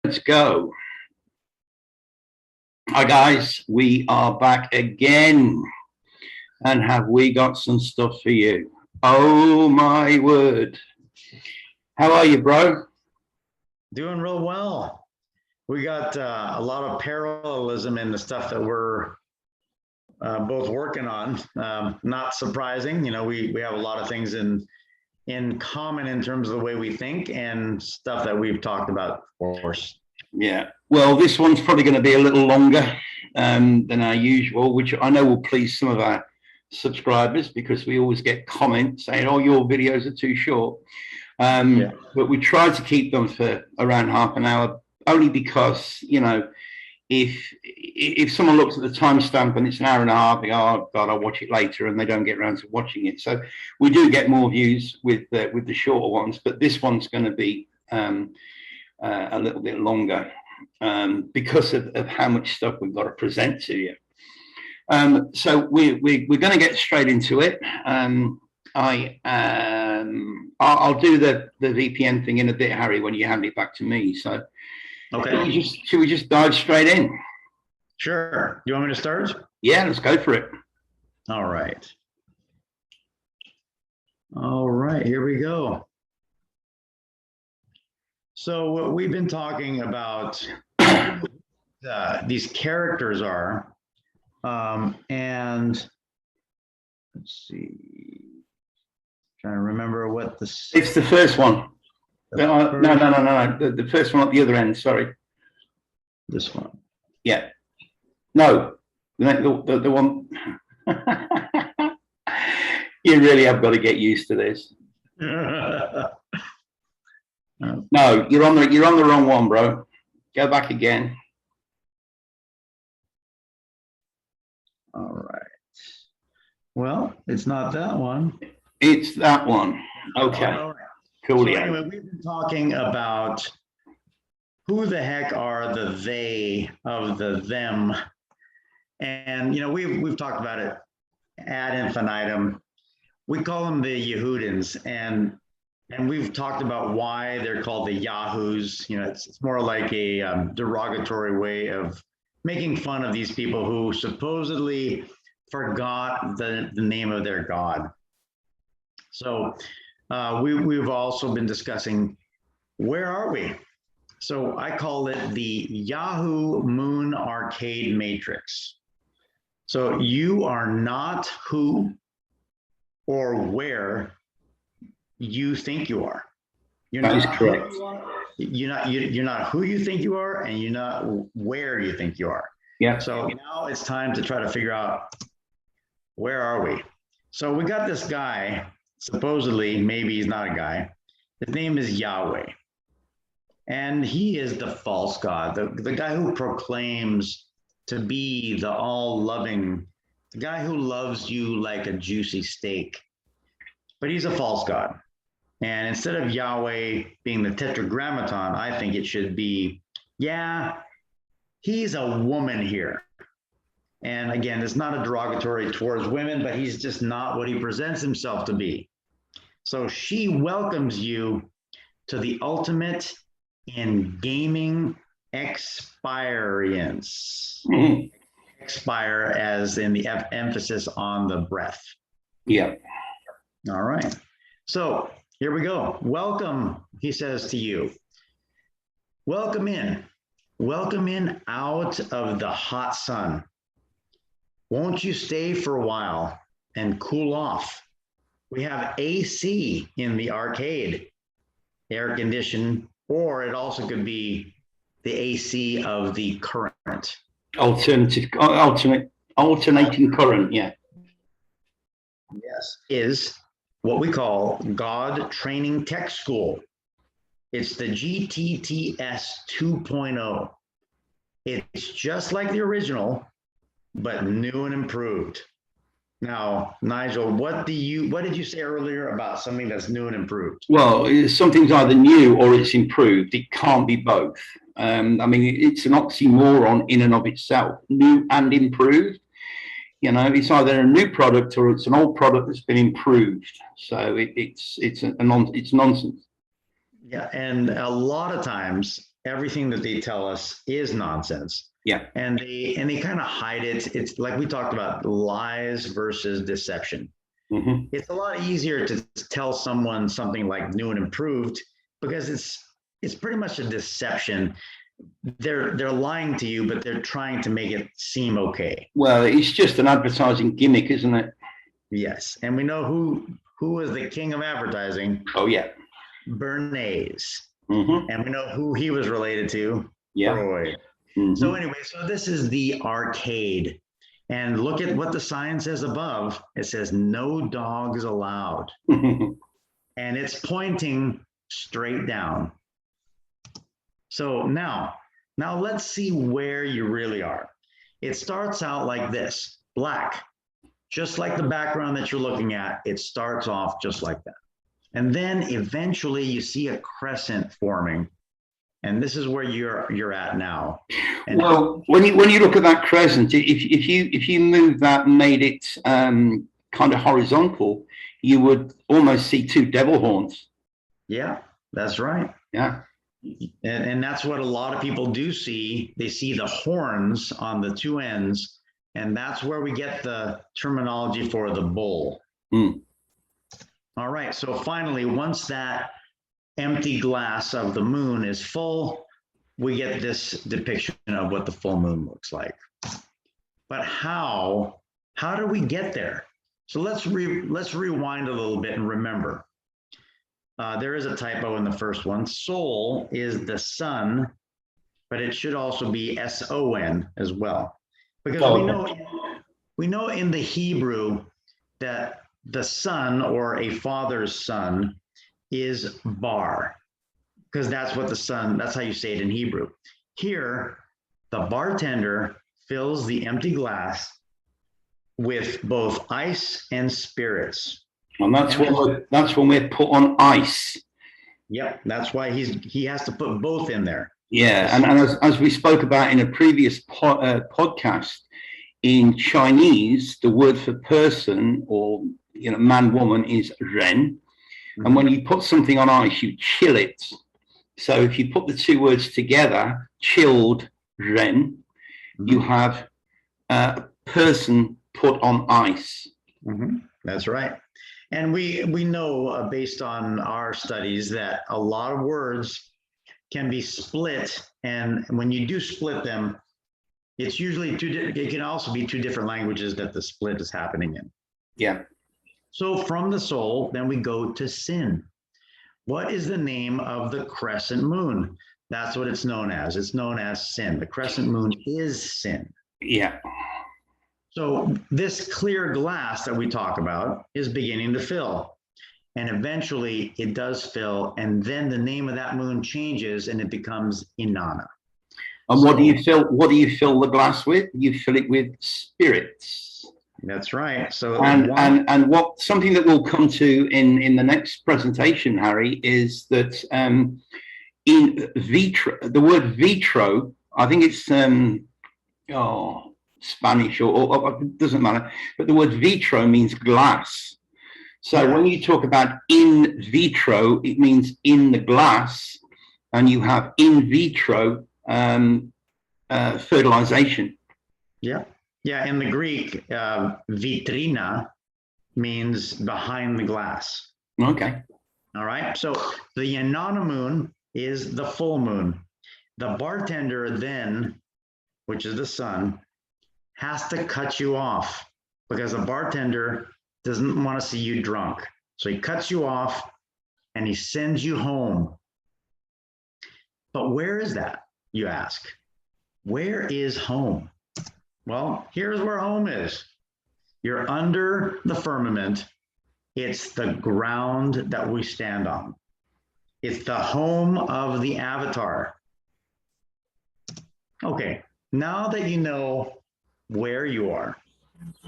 Let's go. Hi guys, we are back again, and have we got some stuff for you? Oh my word. How are you, bro? Doing real well. We got a lot of parallelism in the stuff that we're both working on. Not surprising, you know, we have a lot of things in common in terms of the way we think and stuff that we've talked about, of course. Yeah, well, this one's probably going to be a little longer than our usual, which I know will please some of our subscribers, because we always get comments saying, oh, your videos are too short. But we try to keep them for around half an hour, only because, you know, if someone looks at the timestamp and it's an hour and a half, they go, oh God, I'll watch it later, and they don't get around to watching it. So we do get more views with the shorter ones, but this one's going to be a little bit longer because of how much stuff we've got to present to you. So we're going to get straight into it. I'll do the VPN thing in a bit, Harry, when you hand it back to me. So okay, should we just dive straight in? Sure. You want me to start? Yeah, let's go for it. All right. All right, here we go. So what we've been talking about these characters are, and let's see, trying to remember what this. It's the first one. No. The first one at the other end. Sorry. This one. Yeah. No. The one. You really have got to get used to this. No, you're on the wrong one, bro. Go back again. All right. Well, it's not that one. It's that one. Okay. All right. Cool. So anyway, we've been talking about who the heck are the they of the them, and you know we've talked about it ad infinitum. We call them the Yehudins, and we've talked about why they're called the Yahoos. You know, it's more like a derogatory way of making fun of these people who supposedly forgot the name of their God. So we've also been discussing, where are we? So I call it the Yahoo Moon Arcade Matrix. So you are not who or where you think you are. You're that not is correct. You're not who you think you are, and you're not where you think you are. Yeah. So now it's time to try to figure out, where are we? So we got this guy, supposedly, maybe he's not a guy. His name is Yahweh. And he is the false God, the guy who proclaims to be the all-loving, the guy who loves you like a juicy steak. But he's a false God. And instead of Yahweh being the tetragrammaton, I think it should be, yeah, he's a woman here. And again, it's not a derogatory towards women, but he's just not what he presents himself to be. So she welcomes you to the ultimate in gaming experience. Expire as in the emphasis on the breath. Yeah. All right. So here we go. Welcome, he says to you. Welcome in. Welcome in out of the hot sun. Won't you stay for a while and cool off? We have AC in the arcade, air conditioned, or it also could be the AC of the current. Alternating current, yeah. Yes, is what we call God Training Tech School. It's the GTTS 2.0. It's just like the original, but new and improved. Now, Nigel, what did you say earlier about something that's new and improved? Well, something's either new or it's improved. It can't be both. I mean, it's an oxymoron in and of itself, new and improved. You know, it's either a new product or it's an old product that's been improved. So it's nonsense. Yeah, and a lot of times everything that they tell us is nonsense. Yeah. And they kind of hide it. It's like we talked about, lies versus deception. Mm-hmm. It's a lot easier to tell someone something like new and improved because it's pretty much a deception. They're lying to you, but they're trying to make it seem okay. Well, it's just an advertising gimmick, isn't it? Yes, and we know who was the king of advertising. Oh yeah, Bernays. mm-hmm. And we know who he was related to. Yeah. Freud. Mm-hmm. So anyway, so this is the arcade. And look at what the sign says above. It says no dogs allowed. And it's pointing straight down. So now let's see where you really are. It starts out like this, black. Just like the background that you're looking at, it starts off just like that. And then eventually you see a crescent forming. And this is where you're at now. And well, when you look at that crescent, if you move that and made it kind of horizontal, you would almost see two devil horns. Yeah, that's right. Yeah. And that's what a lot of people do see. They see the horns on the two ends, and that's where we get the terminology for the bull. Mm. All right, so finally, once that empty glass of the moon is full, we get this depiction of what the full moon looks like. But how do we get there? So let's rewind a little bit and remember. There is a typo in the first one. Sol is the sun, but it should also be S-O-N as well. Because we know in the Hebrew that the son or a father's son is bar, because that's how you say it in Hebrew. Here, the bartender fills the empty glass with both ice and spirits. And that's when we're put on ice. Yep, that's why he has to put both in there. Yeah, and as we spoke about in a previous podcast, in Chinese, the word for person or man, woman is ren. And when you put something on ice, you chill it. So if you put the two words together, chilled ren, you have a person put on ice. Mm-hmm. That's right. And we know based on our studies that a lot of words can be split. And when you do split them, it's usually it can also be two different languages that the split is happening in. Yeah. So from the soul, then we go to sin. What is the name of the crescent moon? That's what it's known as. It's known as sin. The crescent moon is sin. Yeah. So this clear glass that we talk about is beginning to fill. And eventually it does fill. And then the name of that moon changes and it becomes Inanna. And what do you fill the glass with? You fill it with spirits. That's right. So and what something that we'll come to in the next presentation, Harry, is that in vitro, the word vitro, I think it's Spanish or it doesn't matter, but the word vitro means glass. So when you talk about in vitro, it means in the glass, and you have in vitro fertilization. Yeah. Yeah, in the Greek, vitrina means behind the glass. Okay. All right. So the Inanna moon is the full moon. The bartender then, which is the sun, has to cut you off because the bartender doesn't want to see you drunk. So he cuts you off and he sends you home. But where is that, you ask? Where is home? Well, here's where home is. You're under the firmament. It's the ground that we stand on. It's the home of the avatar. Okay, now that you know where you are,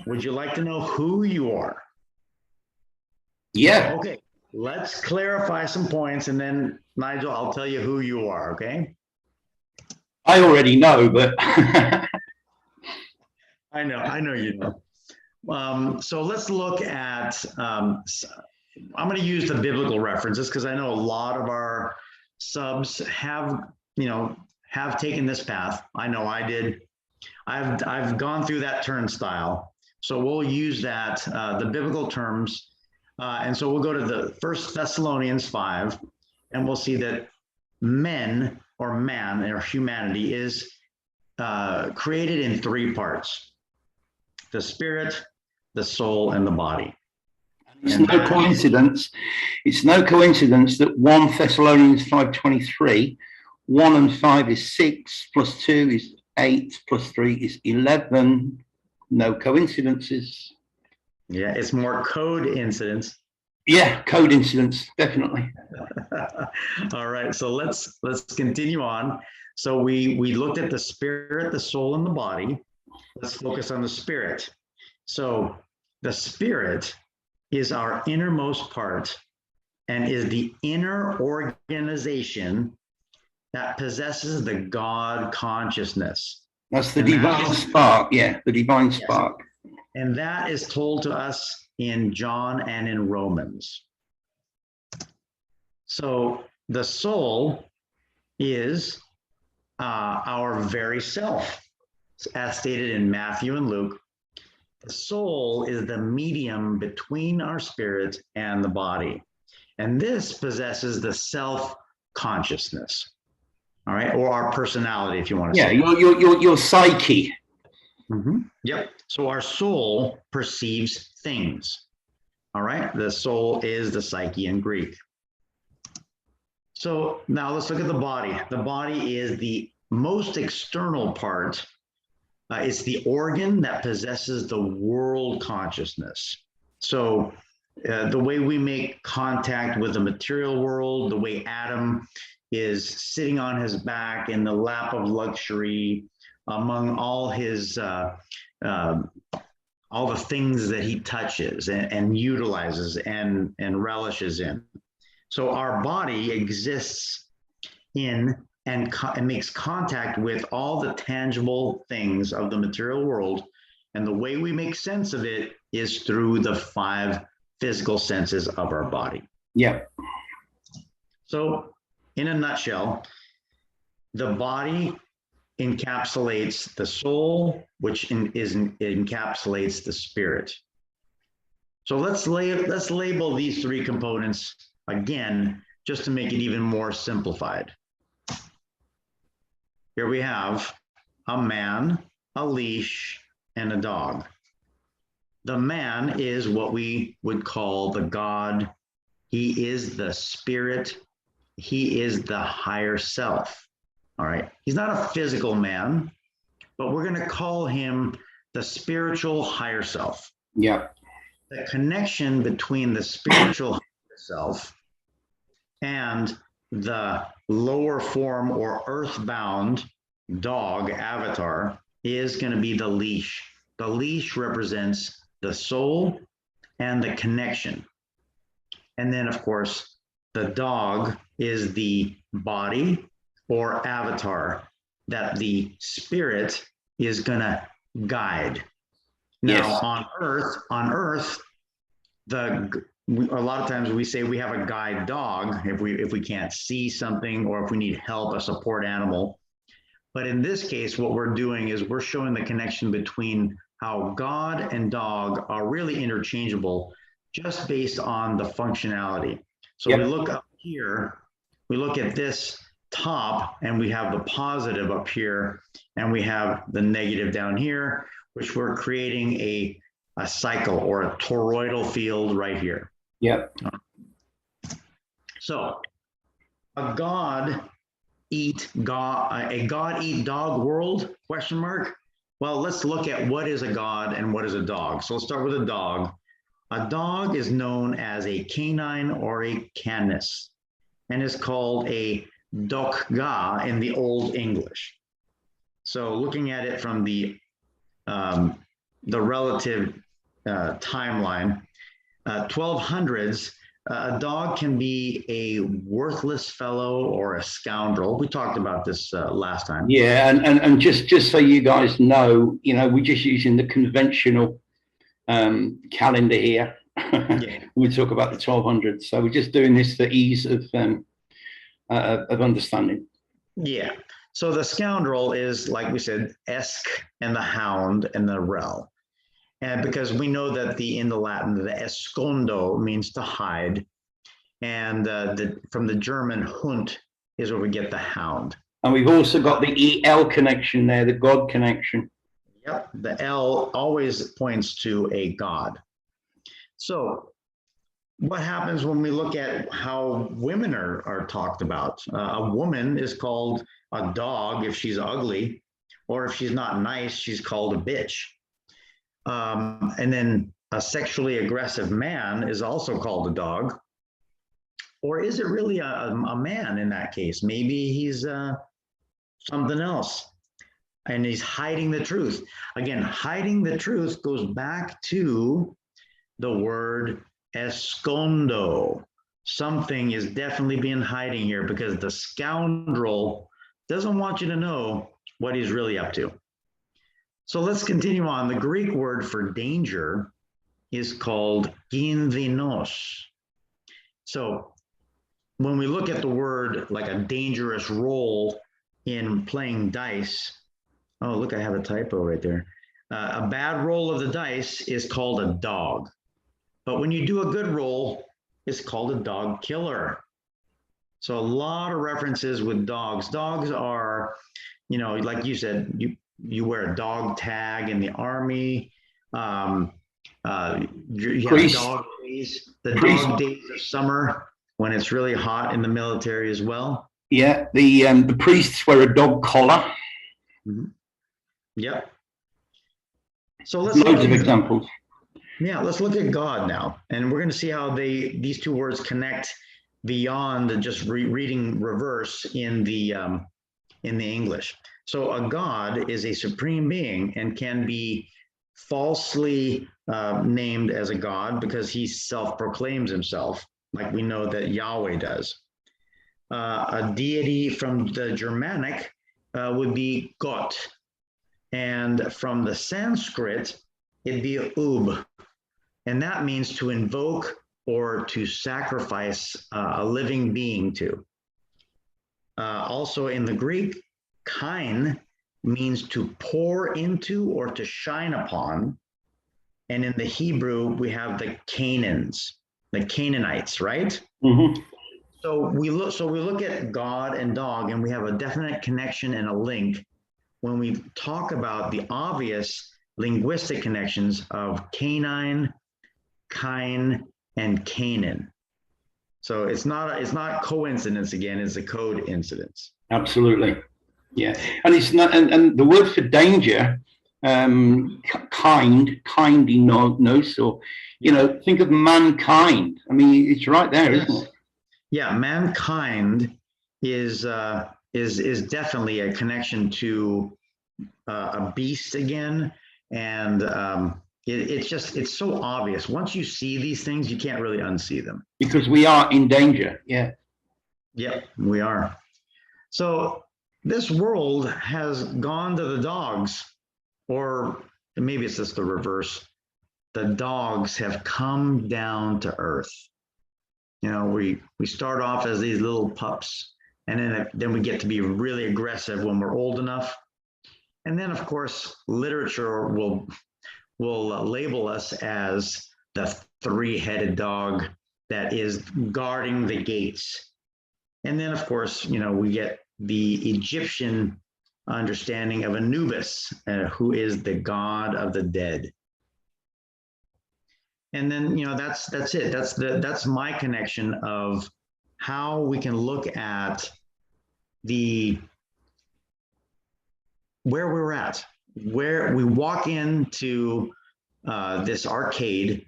would you like to know who you are? Yeah. Okay, let's clarify some points and then, Nigel, I'll tell you who you are, okay? I already know, but I know you know. So let's look at, I'm going to use the biblical references because I know a lot of our subs have, have taken this path. I know I did. I've gone through that turnstile. So we'll use that, the biblical terms. And so we'll go to the 1 Thessalonians 5, and we'll see that men, or man, or humanity, is created in three parts: the spirit, the soul, and the body. It's no coincidence. It's no coincidence that 1 Thessalonians 5:23, 1 and 5 is 6, plus 2 is 8, plus 3 is 11. No coincidences. Yeah, it's more code incidents. Yeah, code incidents, definitely. All right, so let's continue on. So we looked at the spirit, the soul, and the body. Let's focus on the spirit. So the spirit is our innermost part and is the inner organization that possesses the God consciousness. That's the divine spark. Yeah, the divine spark. And that is told to us in John and in Romans. So the soul is our very self, as stated in Matthew and Luke. The soul is the medium between our spirit and the body. And this possesses the self-consciousness, all right, or our personality, if you want to say. Yeah, your psyche. Mm-hmm. Yep. So our soul perceives things, all right? The soul is the psyche in Greek. So now let's look at the body. The body is the most external part. It's the organ that possesses the world consciousness. So the way we make contact with the material world, the way Adam is sitting on his back in the lap of luxury among all his, all the things that he touches and utilizes and relishes in. So our body exists in and makes contact with all the tangible things of the material world. And the way we make sense of it is through the 5 physical senses of our body. Yeah. So in a nutshell, the body encapsulates the soul, which encapsulates the spirit. So let's label these 3 components again, just to make it even more simplified. Here we have a man, a leash, and a dog. The man is what we would call the God. He is the spirit. He is the higher self. All right. He's not a physical man, but we're going to call him the spiritual higher self. Yeah. The connection between the spiritual higher self and the lower form or earthbound dog avatar is going to be the leash. The leash represents the soul and the connection. And then, of course, the dog is the body or avatar that the spirit is going to guide. Now, yes. on Earth, a lot of times we say we have a guide dog if we can't see something or if we need help, a support animal. But in this case, what we're doing is we're showing the connection between how God and dog are really interchangeable just based on the functionality. So we look up here, we look at this top, and we have the positive up here, and we have the negative down here, which we're creating a cycle or a toroidal field right here. Yep. So a God eat dog world, question mark? Well, let's look at what is a God and what is a dog. So let's start with a dog. A dog is known as a canine or a canis and is called a dokga in the Old English. So looking at it from the relative timeline, 1200s, a dog can be a worthless fellow or a scoundrel. We talked about this last time. Yeah, and just so you guys know, we're just using the conventional calendar here. Yeah. We talk about the 1200s, so we're just doing this for ease of understanding. Yeah. So the scoundrel is, like we said, esk and the hound and the rel. And because we know that in the Latin, the escondo means to hide. And from the German Hund is where we get the hound. And we've also got the EL connection there, the God connection. Yep. The L always points to a God. So what happens when we look at how women are talked about? A woman is called a dog if she's ugly, or if she's not nice, she's called a bitch. And then a sexually aggressive man is also called a dog. Or is it really a man in that case? Maybe he's something else and he's hiding the truth. Again, hiding the truth goes back to the word escondo. Something is definitely being hiding here because the scoundrel doesn't want you to know what he's really up to. So let's continue on. The Greek word for danger is called kyndinos. So when we look at the word like a dangerous roll in playing dice, oh, look, I have a typo right there. A bad roll of the dice is called a dog. But when you do a good roll, it's called a dog killer. So a lot of references with dogs. Dogs are, like you said, you wear a dog tag in the army. You have dog days, dog days of summer when it's really hot in the military as well. Yeah, the priests wear a dog collar. Mm-hmm. Yep. So let's loads of examples. Yeah, let's look at God now, and we're going to see how these two words connect beyond just reading reverse in the English. So a God is a supreme being and can be falsely named as a God because he self-proclaims himself, like we know that Yahweh does. A deity from the Germanic would be Gott, and from the Sanskrit, it'd be Ub. And that means to invoke or to sacrifice a living being to. Also in the Greek, kain means to pour into or to shine upon. And in the Hebrew, we have the Canaanites, right? Mm-hmm. So we look at God and dog, and we have a definite connection and a link when we talk about the obvious linguistic connections of canine, Cain, and Canaan. So it's not coincidence again, it's a code incidence. Absolutely. Yeah. And it's not, and the word for danger, kindiness, or, think of mankind. I mean, it's right there, yes. Isn't it? Yeah. Mankind is definitely a connection to a beast again. And it's so obvious. Once you see these things, you can't really unsee them. Because we are in danger. Yeah. Yep, we are. So this world has gone to the dogs, or maybe it's just the reverse. The dogs have come down to earth. We start off as these little pups, and then we get to be really aggressive when we're old enough. And then, of course, literature will label us as the three-headed dog that is guarding the gates. And then, of course, we get the Egyptian understanding of Anubis, who is the god of the dead. And then, that's it. That's my connection of how we can look at where we're at, where we walk into this arcade.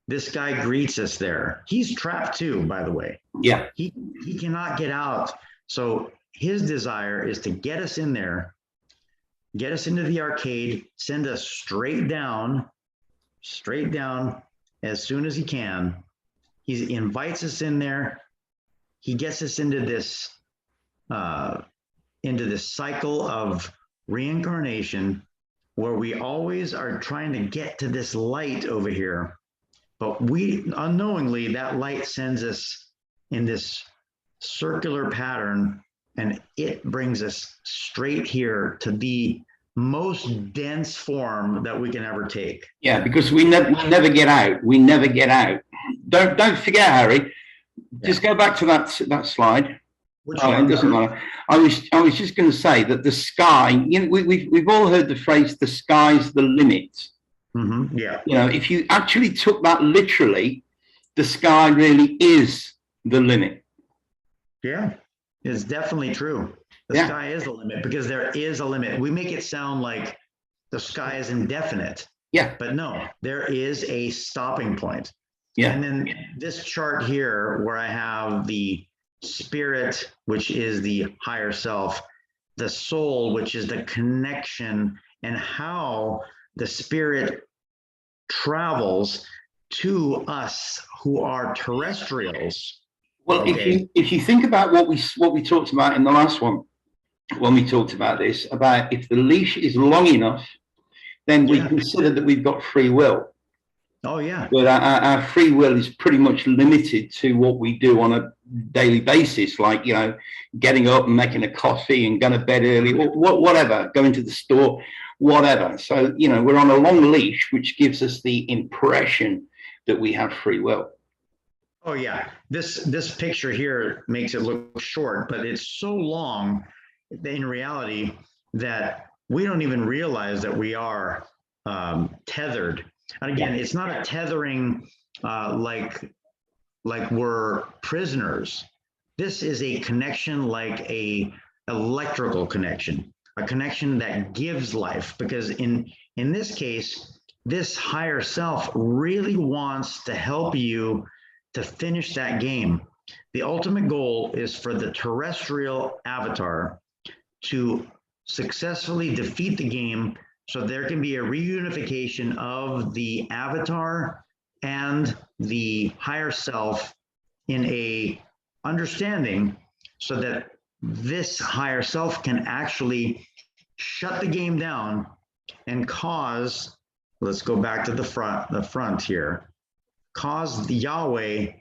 This guy greets us there. He's trapped too, by the way. Yeah. He cannot get out. So his desire is to get us in there, get us into the arcade, send us straight down as soon as he can. He invites us in there. He gets us into this cycle of reincarnation where we always are trying to get to this light over here. But we unknowingly, that light sends us in this circular pattern and it brings us straight here to the most dense form that we can ever take. Yeah, because we never get out. We never get out. Don't forget, Harry. Just go back to that slide. It doesn't matter. I was just going to say that the sky. You know, we've all heard the phrase "the sky's the limit." Mm-hmm. Yeah. You know, if you actually took that literally, the sky really is the limit. Yeah, it's definitely true. The sky is the limit, because there is a limit. We make it sound like the sky is indefinite. Yeah. But no, there is a stopping point. Yeah. And then this chart here, where I have the spirit, which is the higher self, the soul, which is the connection, and how the spirit travels to us who are terrestrials. Well, if you think about what we talked about in the last one, when we talked about this, about if the leash is long enough, then we consider that we've got free will. Oh, yeah. But our free will is pretty much limited to what we do on a daily basis, like, you know, getting up and making a coffee and going to bed early, or whatever, going to the store, whatever. So, you know, we're on a long leash, which gives us the impression that we have free will. Oh, yeah. This picture here makes it look short, but it's so long in reality that we don't even realize that we are tethered. And again, it's not a tethering like we're prisoners. This is a connection like a electrical connection, a connection that gives life, because in this case, this higher self really wants to help you to finish that game. The ultimate goal is for the terrestrial avatar to successfully defeat the game, so there can be a reunification of the avatar and the higher self in a understanding, so that this higher self can actually shut the game down and cause, let's go back to the front here, cause the Yahweh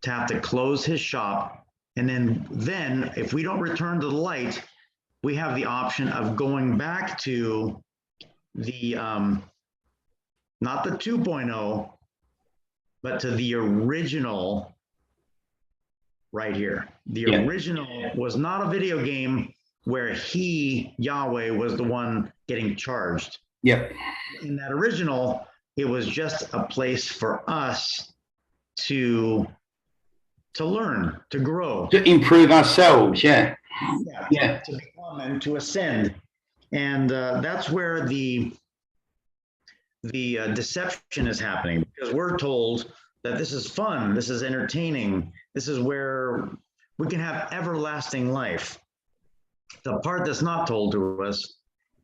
to have to close his shop. And then if we don't return to the light, we have the option of going back to the, not the 2.0, but to the original right here. The original was not a video game where Yahweh, was the one getting charged. Yeah. In that original, it was just a place for us to learn, to grow, to improve ourselves. To become and to ascend. And that's where the deception is happening, because we're told that this is fun, this is entertaining, this is where we can have everlasting life. The part that's not told to us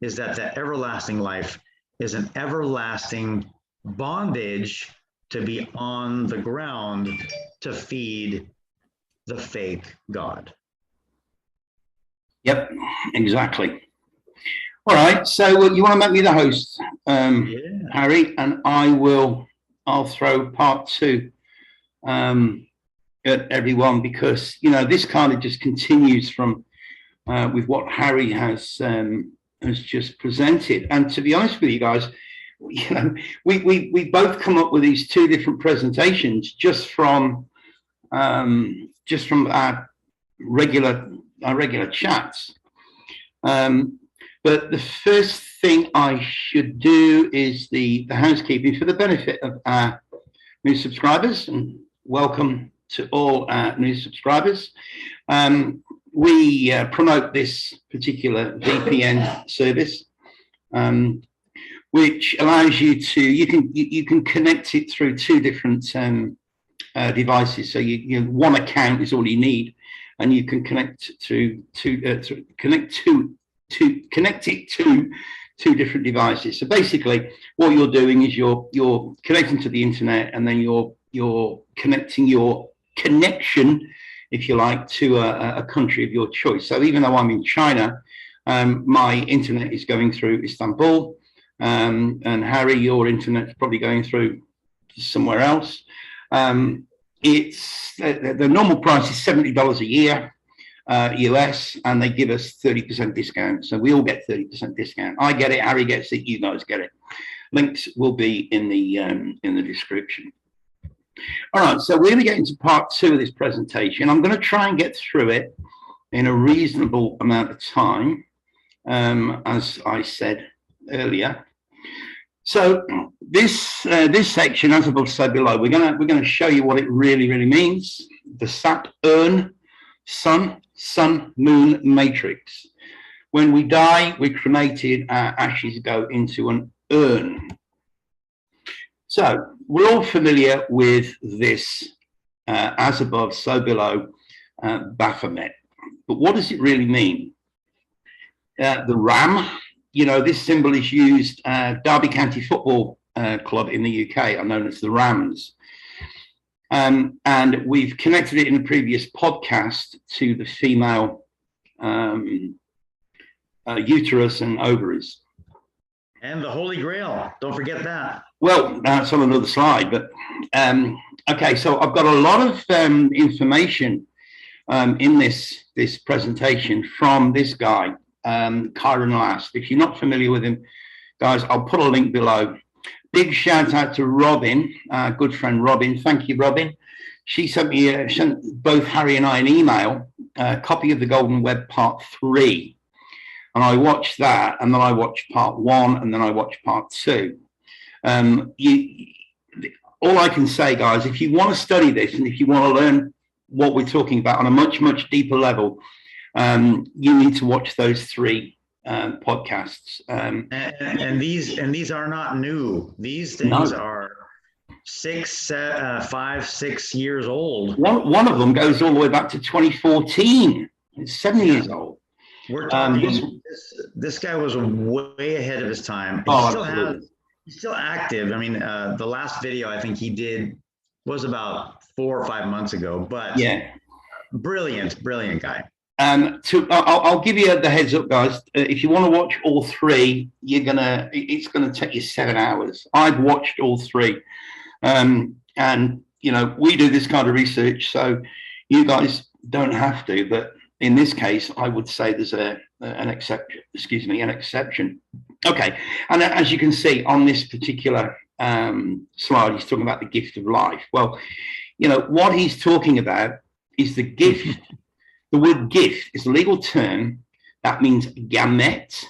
is that the everlasting life is an everlasting bondage to be on the ground to feed the fake God. Yep, exactly. All right, so you want to make me the host, Harry, and I'll throw part 2 at everyone, because, you know, this kind of just continues from with what Harry has just presented. And to be honest with you guys, you know, we both come up with these 2 different presentations just from our regular chats. But the first thing I should do is the housekeeping for the benefit of our new subscribers, and welcome to all our new subscribers. We promote this particular VPN service, which allows you to, you can connect it through 2 different devices. So one account is all you need, and you can connect connect it to 2 different devices. So basically, what you're doing is you're connecting to the internet, and then you're connecting your connection, if you like, to a country of your choice. So even though I'm in China, my internet is going through Istanbul, and Harry, your internet is probably going through somewhere else. It's the normal price is $70 a year. US, and they give us 30% discount. So we all get 30% discount. I get it, Harry gets it, you guys get it. Links will be in the description. All right, so we're going to get into part 2 of this presentation. I'm going to try and get through it in a reasonable amount of time, as I said earlier. So this section, as above, so below, we're going to show you what it really means. The Saturn Sun Moon matrix. When we die, we're cremated. Our ashes go into an urn. So we're all familiar with this as above, so below Baphomet. But what does it really mean? The ram, you know, this symbol is used, Derby County Football Club in the UK are known as the Rams. And we've connected it in a previous podcast to the female uterus and ovaries. And the Holy Grail, don't forget that. Well, that's on another slide, but okay, so I've got a lot of information in this presentation from this guy, Kyron Last. If you're not familiar with him, guys, I'll put a link below. Big shout out to Robin, good friend Robin. Thank you, Robin. She sent me, sent both Harry and I an email, a copy of the Golden Web Part 3. And I watched that, and then I watched Part 1, and then I watched Part 2. All I can say, guys, if you want to study this and if you want to learn what we're talking about on a much deeper level, you need to watch those 3 podcasts. And these are not new. These things are 5, 6 years old. One of them goes all the way back to 2014. It's 7 years old. We're talking. This guy was way ahead of his time. He's still active. I mean, the last video I think he did was about 4 or 5 months ago. But yeah, brilliant guy. I'll give you the heads up, guys. If you want to watch all 3, it's gonna take you 7 hours. I've watched all 3, and you know, we do this kind of research, so you guys don't have to. But in this case, I would say there's an exception. Excuse me, an exception. Okay, and as you can see on this particular slide, he's talking about the gift of life. Well, you know what he's talking about is the gift. The word gift is a legal term that means gamete,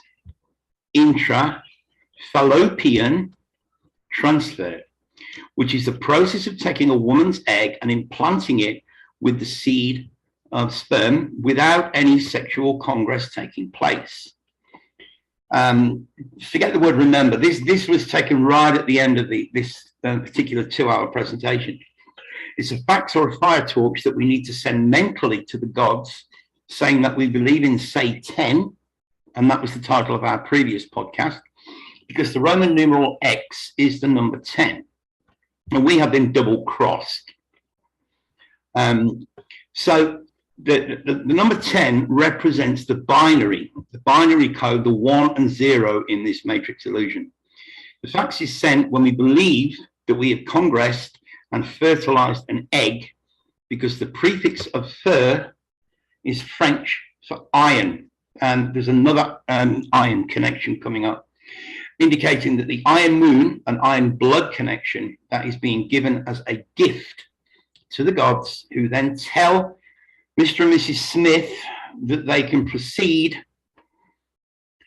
intra-fallopian transfer, which is the process of taking a woman's egg and implanting it with the seed of sperm without any sexual congress taking place. Forget the word remember. This was taken right at the end of this particular 2-hour presentation. It's a fax or a fire torch that we need to send mentally to the gods, saying that we believe in Satan, and that was the title of our previous podcast, because the Roman numeral X is the number 10, and we have been double-crossed. So the number 10 represents the binary code, the 1 and 0 in this matrix illusion. The fax is sent when we believe that we have congressed and fertilized an egg, because the prefix of fer is French for iron, and there's another iron connection coming up, indicating that the iron moon and iron blood connection that is being given as a gift to the gods, who then tell Mr. and Mrs. Smith that they can proceed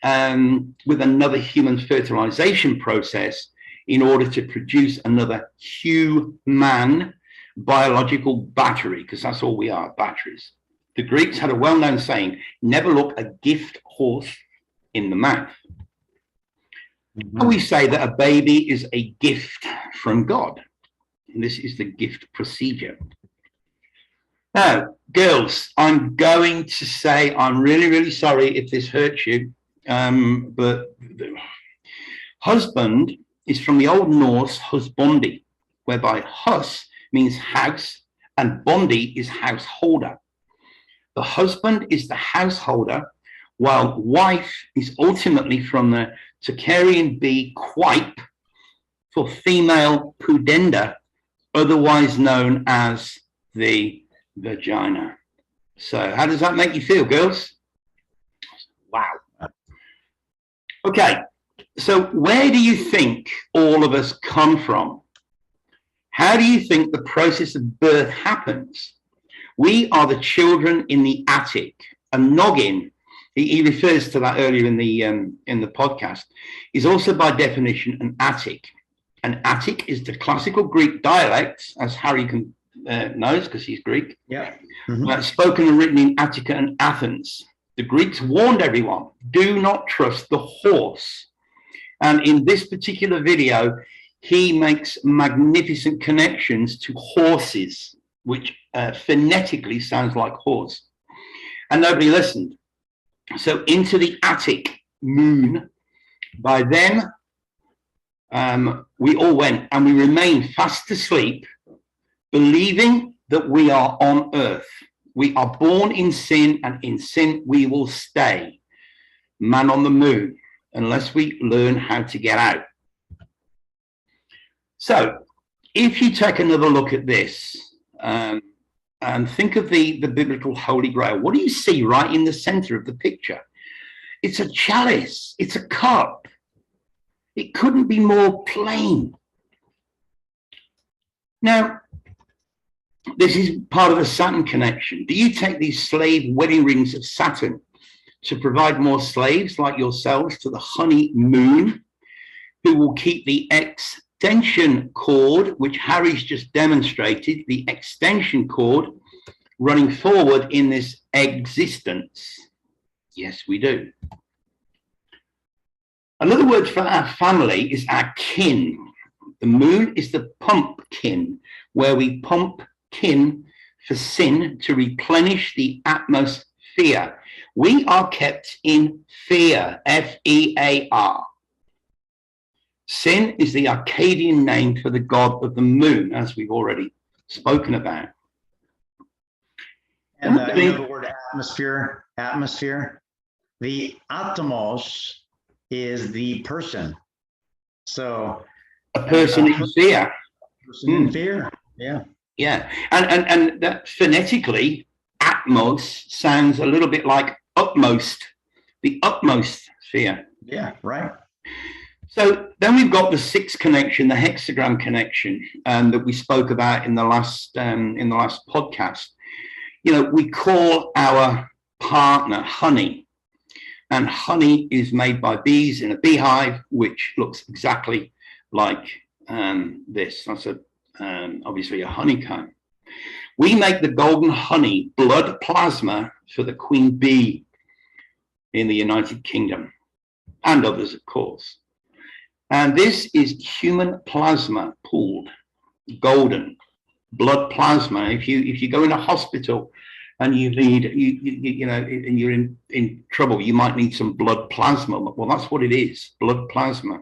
with another human fertilization process in order to produce another human biological battery, because that's all we are, batteries. The Greeks had a well-known saying, never look a gift horse in the mouth. Mm-hmm. We say that a baby is a gift from God, and this is the gift procedure. Now, girls, I'm going to say I'm really sorry if this hurts you, but husband is from the Old Norse husbondi, whereby hus means house and bondi is householder. The husband is the householder, while wife is ultimately from the Tocharian B quipe for female pudenda, otherwise known as the vagina. So how does that make you feel, girls? Wow. Okay, so where do you think all of us come from? How do you think the process of birth happens? We are the children in the attic. A noggin, he refers to that earlier in the podcast, is also by definition an attic. An attic is the classical Greek dialect, as Harry knows because he's Greek. Yeah. Spoken and written in Attica and Athens. The Greeks warned everyone, do not trust the horse. And in this particular video, he makes magnificent connections to horses, which phonetically sounds like horse. And nobody listened. So into the Attic moon, by then, we all went and we remained fast asleep, believing that we are on earth. We are born in sin, and in sin we will stay. Man on the moon, unless we learn how to get out. So if you take another look at this and think of the biblical Holy Grail, what do you see right in the center of the picture? It's a chalice, it's a cup. It couldn't be more plain. Now, this is part of the Saturn connection. Do you take these slave wedding rings of Saturn to provide more slaves like yourselves to the honey moon, who will keep the extension cord, which Harry's just demonstrated, the extension cord running forward in this existence? Yes, we do. Another word for our family is our kin. The moon is the pumpkin, where we pump kin for sin to replenish the atmosphere. We are kept in fear, F-E-A-R. Sin is the Akkadian name for the god of the moon, as we've already spoken about. And you know the word atmosphere, the atomos is the person. So a person in fear. Person in fear, yeah. Yeah, and that phonetically, atmos sounds a little bit like utmost, the utmost sphere. Yeah, right. So then we've got the sixth connection, the hexagram connection, that we spoke about in the last podcast. You know, we call our partner honey, and honey is made by bees in a beehive, which looks exactly like this. That's obviously a honeycomb. We make the golden honey blood plasma for the queen bee in the United Kingdom, and others, of course. And this is human plasma pooled, golden blood plasma. If you go in a hospital and you need and you're in trouble, you might need some blood plasma. Well, that's what it is, blood plasma.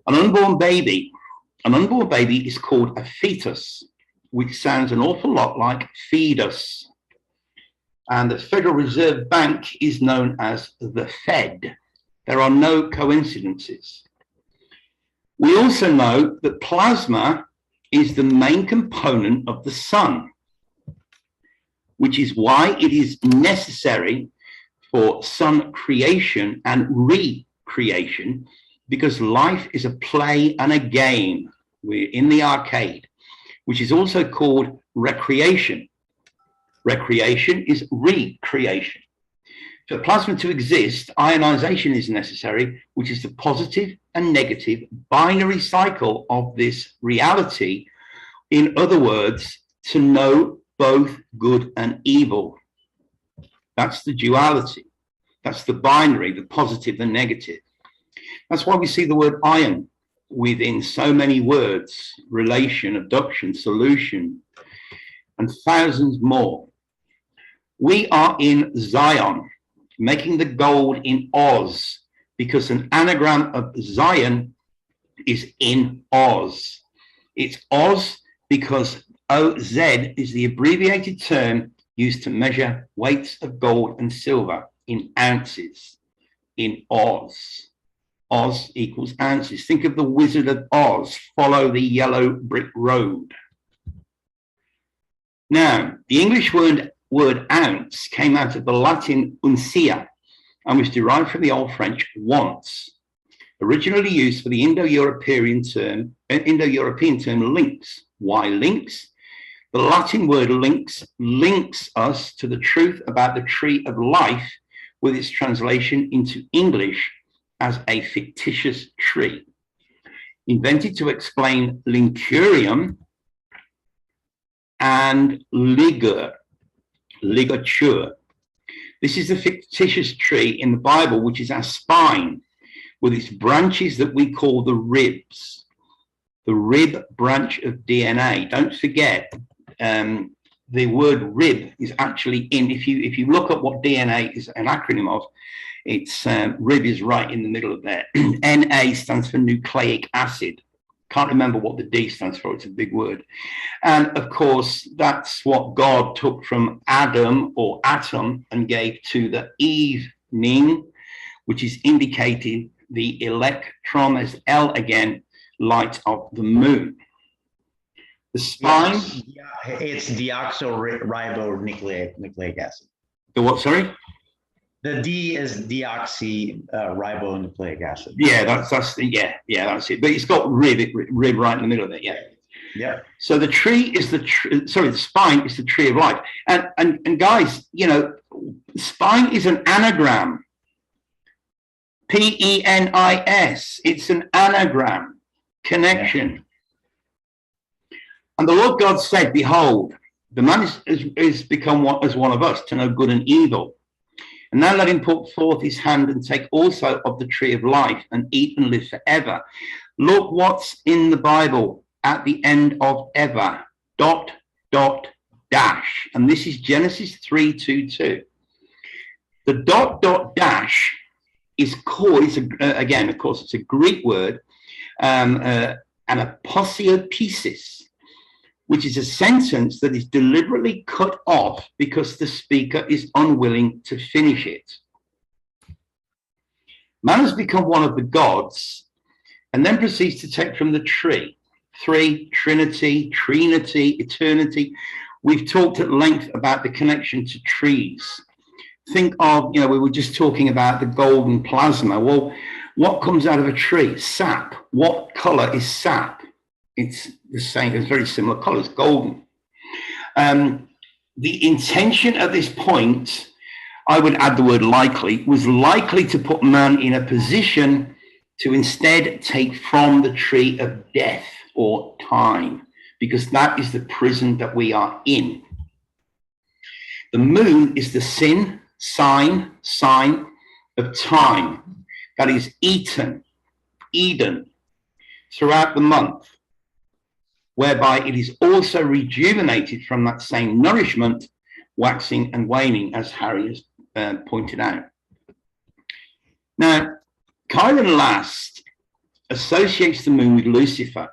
An unborn baby is called a fetus, which sounds an awful lot like fetus. And the Federal Reserve Bank is known as the Fed. There are no coincidences. We also know that plasma is the main component of the sun, which is why it is necessary for sun creation and recreation, because life is a play and a game. We're in the arcade, which is also called recreation. Recreation is recreation. For plasma to exist, ionization is necessary, which is the positive and negative binary cycle of this reality. In other words, to know both good and evil. That's the duality. That's the binary, the positive, the negative. That's why we see the word ion within so many words: relation, abduction, solution, and thousands more. We are in Zion, making the gold in Oz, because an anagram of Zion is in Oz. It's Oz because OZ is the abbreviated term used to measure weights of gold and silver in ounces. In Oz. Oz equals ounces. Think of the Wizard of Oz. Follow the yellow brick road. Now, the English word ounce came out of the Latin uncia and was derived from the Old French once, originally used for the Indo-European term links. Why links? The Latin word links us to the truth about the tree of life with its translation into English as a fictitious tree. Invented to explain lincurium and ligature. This is the fictitious tree in the Bible, which is our spine, with its branches that we call the ribs, the rib branch of DNA. Don't forget, the word rib is actually in, if you look at what DNA is an acronym of, it's rib is right in the middle of there. Na stands for nucleic acid. Can't remember what the D stands for, it's a big word. And of course, that's what God took from Adam or atom and gave to the evening, which is indicating the electron as L again, light of the moon. The spine. It's deoxyribonucleic acid. The what, sorry? The D is deoxyribonucleic acid. Yeah, that's it. But it's got rib right in the middle of it. Yeah. Yeah. So the tree is the spine is the tree of life. And guys, you know, spine is an anagram. Penis. It's an anagram connection. Yeah. And the Lord God said, "Behold, the man is become as one of us to know good and evil. And now let him put forth his hand and take also of the tree of life and eat and live forever." Look what's in the Bible at the end of ever, ... And this is Genesis 3:22. The ... is called, again, of course, it's a Greek word, an aposiopesis, which is a sentence that is deliberately cut off because the speaker is unwilling to finish it. Man has become one of the gods and then proceeds to take from the tree. Three, Trinity, eternity. We've talked at length about the connection to trees. Think of, you know, we were just talking about the golden plasma. Well, what comes out of a tree? Sap. What color is sap? It's the same, it's very similar colors, golden. The intention at this point, I would add the word likely, was likely to put man in a position to instead take from the tree of death or time, because that is the prison that we are in. The moon is the sign of time that is Eden, throughout the month, whereby it is also rejuvenated from that same nourishment, waxing and waning, as Harry has pointed out. Now, Chiron Last associates the moon with Lucifer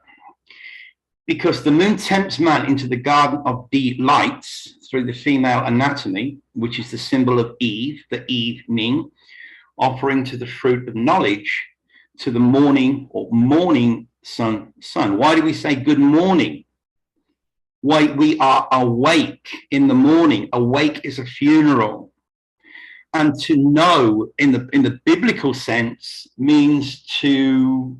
because the moon tempts man into the garden of delights through the female anatomy, which is the symbol of Eve, the evening, offering to the fruit of knowledge to the morning or morning sun. Why do we say good morning? Why we are awake in the morning. Awake is a funeral. And to know in the biblical sense means to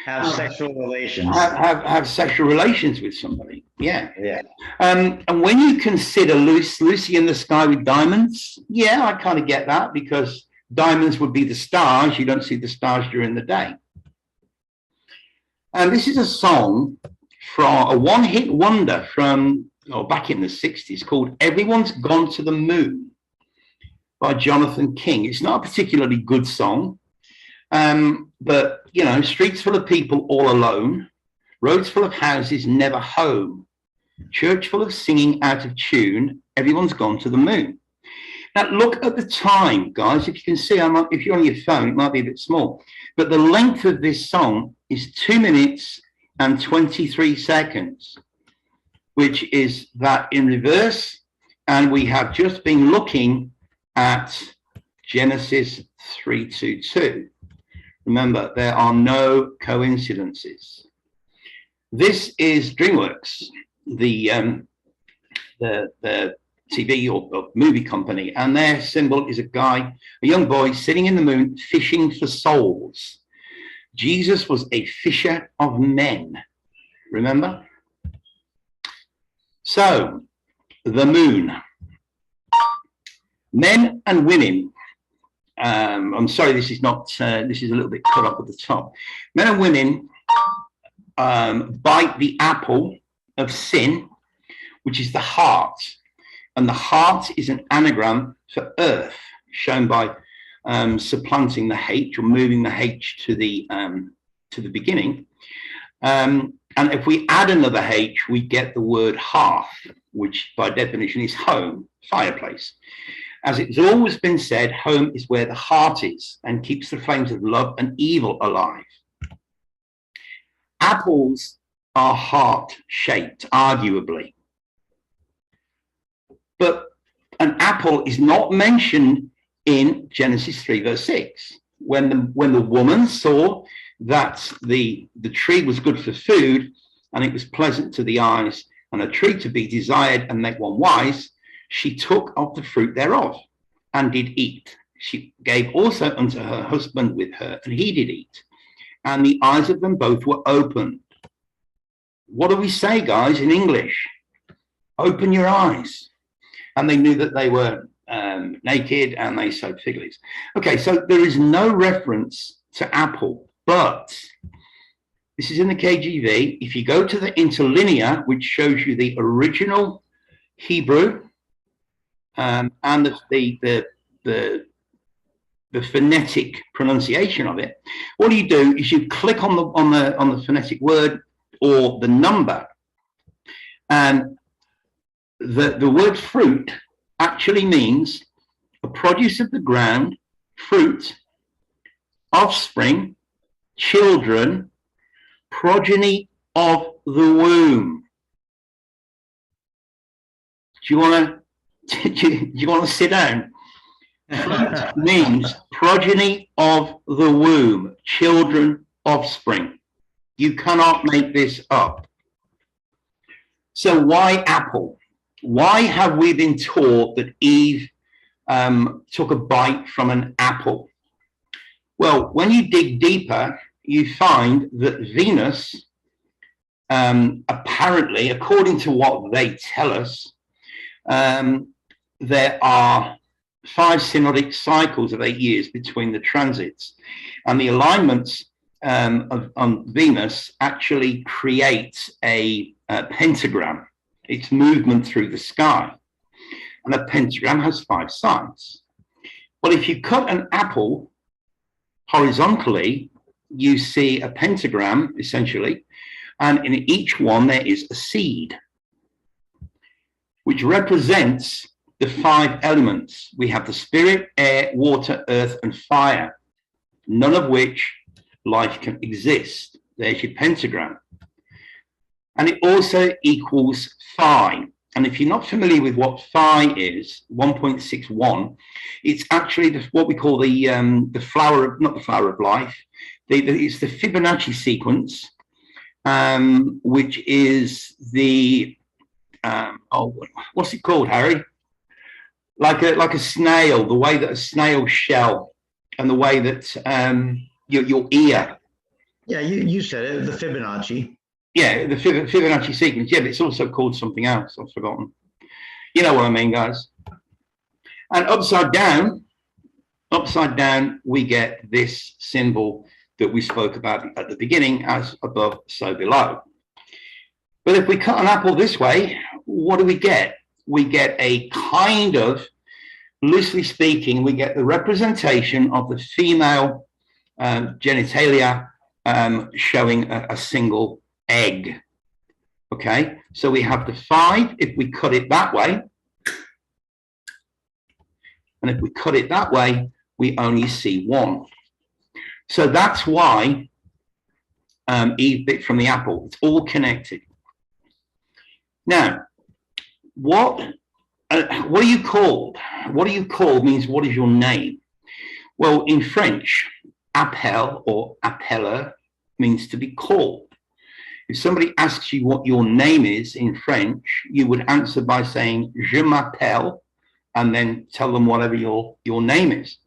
have sexual relations. Have sexual relations with somebody. Yeah. Yeah. And when you consider Lucy in the Sky with Diamonds, yeah, I kind of get that, because diamonds would be the stars. You don't see the stars during the day. And this is a song from a one-hit wonder from back in the 60s called "Everyone's Gone to the Moon" by Jonathan King. It's not a particularly good song, but, you know, streets full of people all alone, roads full of houses never home, church full of singing out of tune, everyone's gone to the moon. Now, look at the time, guys. If you can see, if you're on your phone, it might be a bit small, but the length of this song is 2 minutes and 23 seconds, which is that in reverse. And we have just been looking at Genesis 3:22. Remember, there are no coincidences. This is DreamWorks, the TV or movie company, and their symbol is a young boy sitting in the moon fishing for souls. Jesus was a fisher of men, remember? So, the moon. Men and women, I'm sorry, this is not, this is a little bit cut up at the top. Men and women bite the apple of sin, which is the heart. And the heart is an anagram for earth, shown by supplanting the H or moving the H to the beginning. And if we add another H, we get the word hearth, which by definition is home, fireplace. As it's always been said, home is where the heart is and keeps the flames of love and evil alive. Apples are heart-shaped, arguably. But an apple is not mentioned in Genesis 3, verse 6. When the woman saw that the tree was good for food and it was pleasant to the eyes and a tree to be desired and make one wise, she took of the fruit thereof and did eat. She gave also unto her husband with her, and he did eat. And the eyes of them both were opened. What do we say, guys, in English? Open your eyes. And they knew that they were naked, and they sewed fig leaves. Okay, so there is no reference to apple, but this is in the KJV. If you go to the interlinear, which shows you the original Hebrew and the phonetic pronunciation of it, what you do is you click on the phonetic word or the number, and the word fruit actually means a produce of the ground, fruit, offspring, children, progeny of the womb. Do you want to sit down? Fruit means progeny of the womb, children, offspring. You cannot make this up. So why apple? Why have we been taught that Eve took a bite from an apple? Well, when you dig deeper, you find that Venus, apparently, according to what they tell us, there are 5 synodic cycles of 8 years between the transits, and the alignments on Venus actually creates a pentagram. Its movement through the sky, and a pentagram has 5 sides. Well, if you cut an apple horizontally, you see a pentagram essentially, and in each one there is a seed, which represents the 5 elements. We have the spirit, air, water, earth, and fire, none of which life can exist. There's your pentagram. And it also equals phi. And if you're not familiar with what phi is, 1.61, it's actually what we call the flower of, not the flower of life. It's the Fibonacci sequence, which is the what's it called, Harry? Like a snail, the way that a snail shell, and the way that your ear. Yeah, you said it, the Fibonacci. Yeah, the Fibonacci sequence. Yeah, but it's also called something else. I've forgotten. You know what I mean, guys. And upside down, we get this symbol that we spoke about at the beginning, as above, so below. But if we cut an apple this way, what do we get? We get a kind of, loosely speaking, we get the representation of the female genitalia showing a single egg. Okay, so we have the 5 if we cut it that way, and if we cut it that way, we only see 1. So that's why Eve bit from the apple. It's all connected. Now, what are you called? What are you called means what is your name? Well, in French, appel or appeller means to be called. If somebody asks you what your name is in French, you would answer by saying, je m'appelle, and then tell them whatever your name is.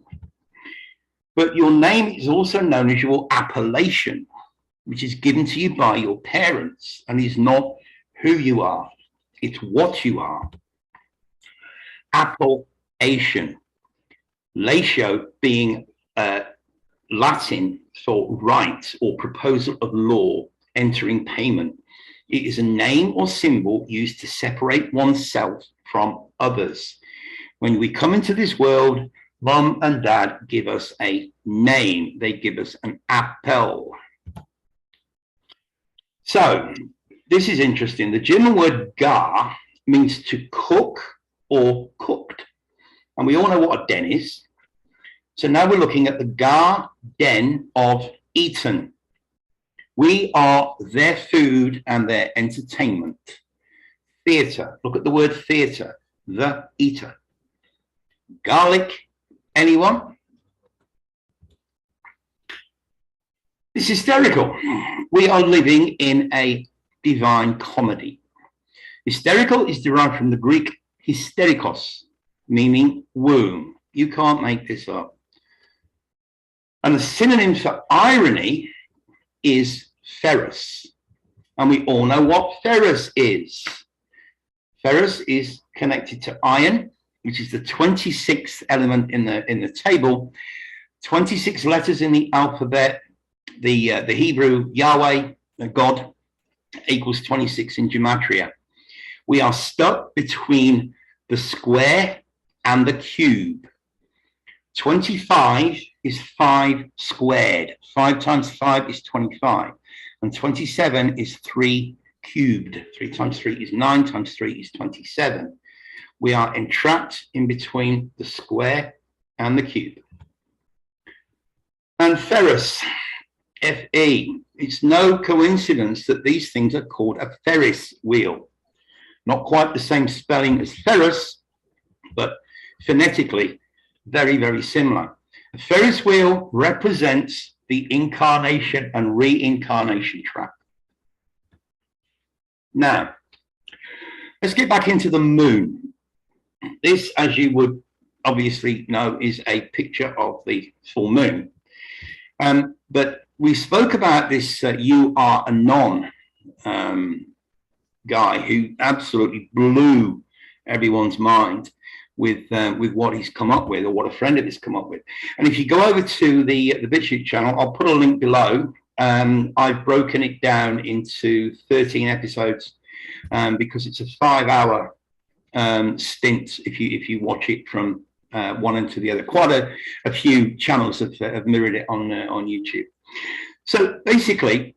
But your name is also known as your appellation, which is given to you by your parents and is not who you are, it's what you are. Appellation, latio being Latin for right or proposal of law, entering payment. It is a name or symbol used to separate oneself from others. When we come into this world, mom and dad give us a name. They give us an appel. So this is interesting. The German word gar means to cook or cooked. And we all know what a den is. So now we're looking at the garden of Eden. We are their food and their entertainment. Theatre. Look at the word theatre. The eater. Garlic. Anyone? It's hysterical. We are living in a divine comedy. Hysterical is derived from the Greek hysterikos, meaning womb. You can't make this up. And the synonym for irony is ferrous. And we all know what ferrous is. Ferrous is connected to iron, which is the 26th element in the table. 26 letters in the alphabet. The Hebrew Yahweh, God, equals 26 in gematria. We are stuck between the square and the cube. 25 is 5 squared. 5 times 5 is 25. And 27 is 3 cubed. 3 times 3 is 9, times 3 is 27. We are entrapped in between the square and the cube. And ferrous, F-E. It's no coincidence that these things are called a Ferris wheel. Not quite the same spelling as Ferris, but phonetically very, very similar. A Ferris wheel represents the incarnation and reincarnation trap. Now, let's get back into the moon. This, as you would obviously know, is a picture of the full moon. But we spoke about this You Are Anon guy who absolutely blew everyone's mind with what he's come up with, or what a friend of his come up with. And if you go over to the BitChute channel, I'll put a link below. I've broken it down into 13 episodes because it's a 5-hour stint if you watch it from one end to the other. Quite a few channels have mirrored it on YouTube. So basically,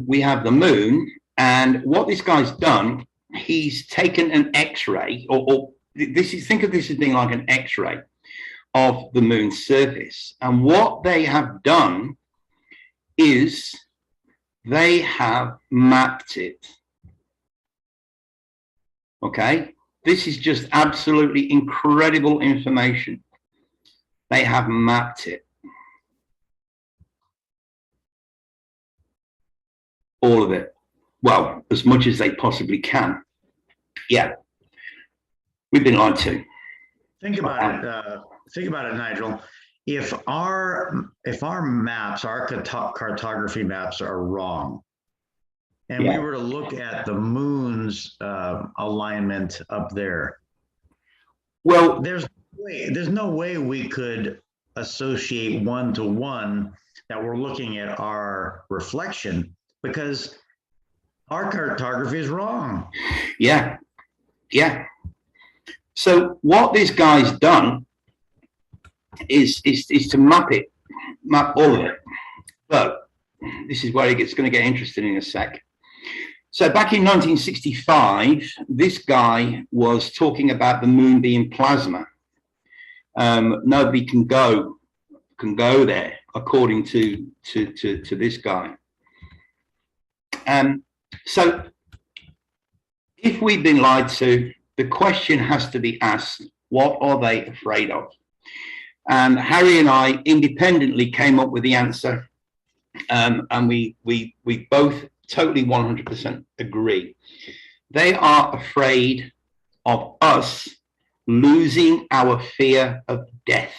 we have the moon, and what this guy's done, he's taken an X-ray, or this is, think of this as being like an X-ray of the moon's surface. And what they have done is they have mapped it. Okay, this is just absolutely incredible information. They have mapped it. All of it. Well, as much as they possibly can. Yeah, we've been lied to. Think about it, Nigel. If our maps, our cartography maps are wrong, and we were to look at the moon's alignment up there, well, there's no way we could associate one-to-one that we're looking at our reflection, because our cartography is wrong. Yeah. So what this guy's done is to map all of it. But this is where it's going to get interesting in a sec. So back in 1965, this guy was talking about the moon being plasma. Nobody can go there, according to this guy. So if we've been lied to, the question has to be asked, what are they afraid of? And Harry and I independently came up with the answer. And we both totally 100% agree. They are afraid of us losing our fear of death.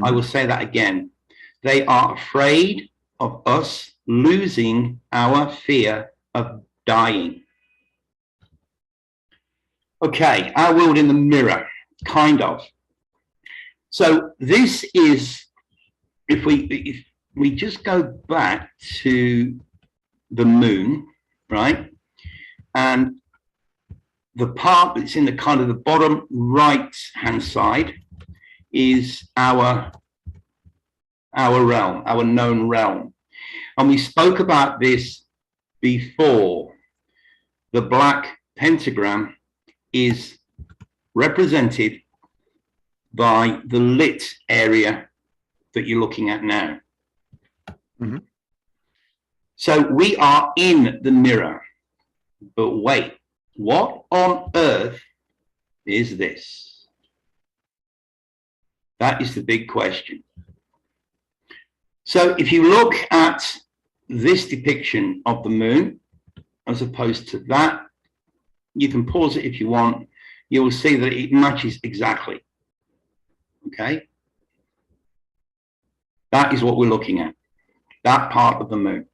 I will say that again. They are afraid of us losing our fear of dying. Okay, our world in the mirror, kind of. So this is, if we just go back to the moon, right? And the part that's in the kind of the bottom right hand side is our realm, our known realm. And we spoke about this before. The black pentagram is represented by the lit area that you're looking at now. Mm-hmm. So we are in the mirror, but wait, what on earth is this? That is the big question. So if you look at this depiction of the moon, as opposed to that, you can pause it if you want. You will see that it matches exactly. Okay? That is what we're looking at, that part of the moon.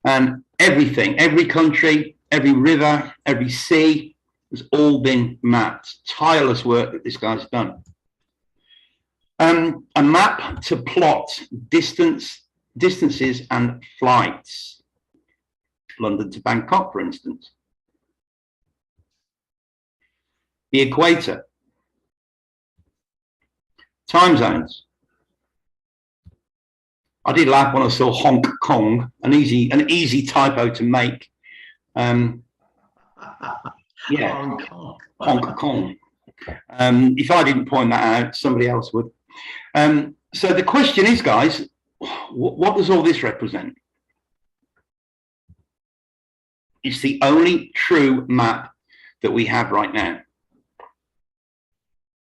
And everything, every country, every river, every sea has all been mapped. Tireless work that this guy's done. A map to plot distances and flights. London to Bangkok, for instance. The equator. Time zones. I did laugh when I saw Hong Kong, an easy typo to make. Yeah, Hong Kong. If I didn't point that out, somebody else would. So the question is, guys, what does all this represent? It's the only true map that we have right now.